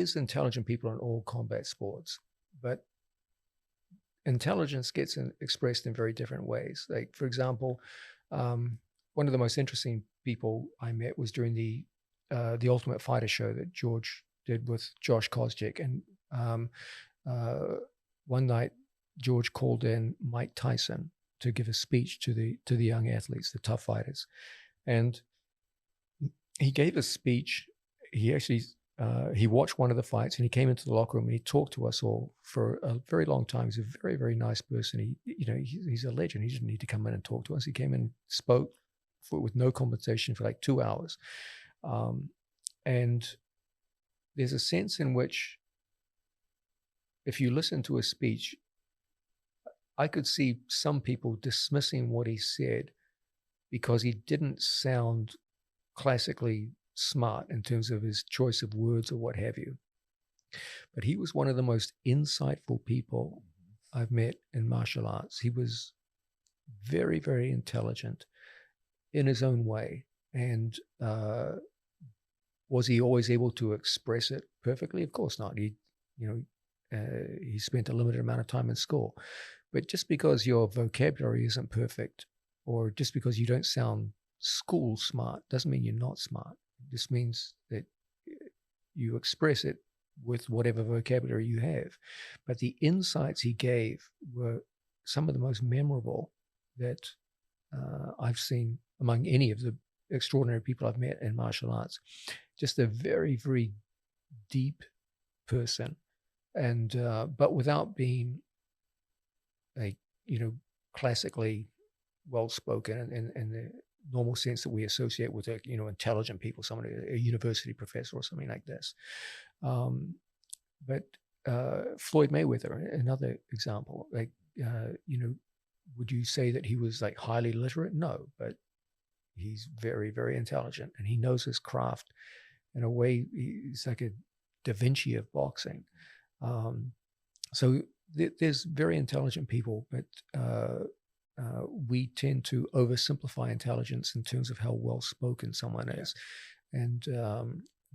is intelligent people in all combat sports, but intelligence gets expressed in very different ways. Like, for example, one of the most interesting people I met was during the Ultimate Fighter show that George did with Josh Koscheck. And one night, George called in Mike Tyson to give a speech to the young athletes, the tough fighters. And he gave a speech. He actually he watched one of the fights, and he came into the locker room and he talked to us all for a very long time. He's a very, very nice person. He's a legend. He didn't need to come in and talk to us. He came in and spoke with no compensation for like 2 hours. And there's a sense in which if you listen to a speech, I could see some people dismissing what he said because he didn't sound classically smart in terms of his choice of words or what have you. But he was one of the most insightful people I've met in martial arts. He was very, very intelligent in his own way. And was he always able to express it perfectly? Of course not. He spent a limited amount of time in school. But just because your vocabulary isn't perfect, or just because you don't sound school smart, doesn't mean you're not smart. It just means that you express it with whatever vocabulary you have. But the insights he gave were some of the most memorable that I've seen among any of the extraordinary people I've met in martial arts. Just a very, very deep person, and but without being classically well-spoken in the normal sense that we associate with intelligent people, someone, a university professor or something like this. But Floyd Mayweather, another example, would you say that he was like highly literate? No, but he's very, very intelligent, and he knows his craft in a way. He's like a Da Vinci of boxing. So there's very intelligent people, but we tend to oversimplify intelligence in terms of how well spoken someone is. And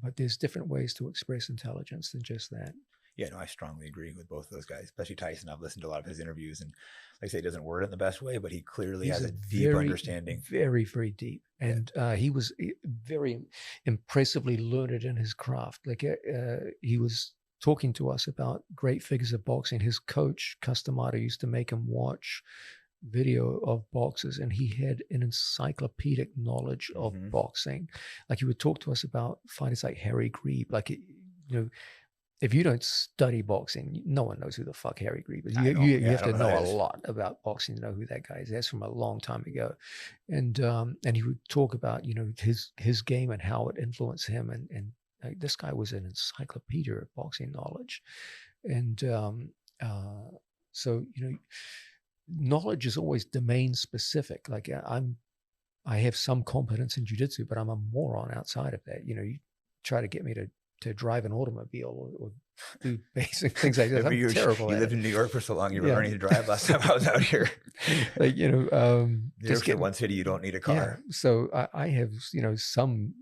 but there's different ways to express intelligence than just that. Yeah, no, I strongly agree with both of those guys, especially Tyson. I've listened to a lot of his interviews, and like I say, he doesn't word it in the best way, but he clearly has a deep understanding. Very, very deep. And he was very impressively learned in his craft. Like he was talking to us about great figures of boxing. His coach, Customado, used to make him watch video of boxers, and he had an encyclopedic knowledge of boxing. Like he would talk to us about fighters like Harry Grebe. Like, if you don't study boxing, no one knows who the fuck Harry Grebe is. You have to know a lot about boxing to know who that guy is. That's from a long time ago. And he would talk about, his game and how it influenced him. And this guy was an encyclopedia of boxing knowledge. And so, knowledge is always domain specific. Like I have some competence in jiu-jitsu, but I'm a moron outside of that. You try to get me to drive an automobile or do basic things like that. I'm terrible. You lived in New York for so long, you were learning to drive last time I was out here. Just get one city, you don't need a car. Yeah. So I have, some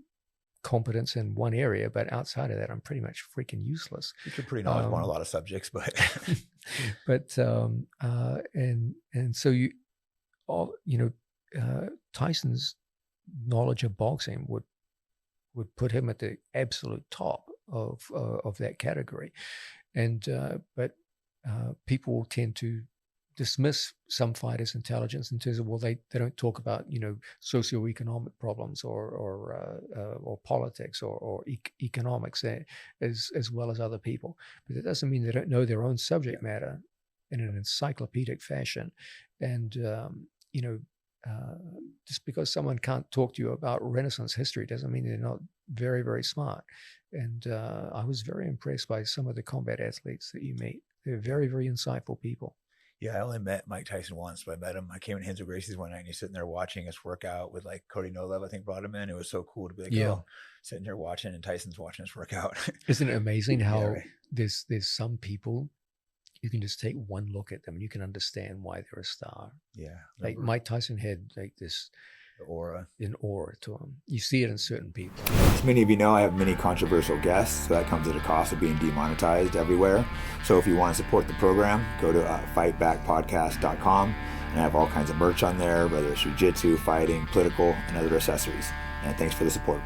competence in one area, but outside of that, I'm pretty much freaking useless. You're pretty knowledgeable on a lot of subjects, but and so Tyson's knowledge of boxing would put him at the absolute top of that category, and but people tend to dismiss some fighters' intelligence in terms of, well, they don't talk about socioeconomic problems or politics or economics as well as other people. But that doesn't mean they don't know their own subject matter in an encyclopedic fashion. And just because someone can't talk to you about Renaissance history doesn't mean they're not very, very smart. And I was very impressed by some of the combat athletes that you meet. They're very, very insightful people. Yeah, I only met Mike Tyson once, but I met him. I came in Hens of Gracie's one night, and he's sitting there watching us work out with like Cody Nolev, I think, brought him in. It was so cool to be like, sitting there watching, and Tyson's watching us work out. Isn't it amazing how there's some people, you can just take one look at them and you can understand why they're a star. Yeah. Like Mike Tyson had like this The aura. An aura to them. You see it in certain people. As many of you know, I have many controversial guests, so that comes at a cost of being demonetized everywhere. So if you want to support the program, go to fightbackpodcast.com, and I have all kinds of merch on there, whether it's jiu-jitsu, fighting, political, and other accessories. And thanks for the support.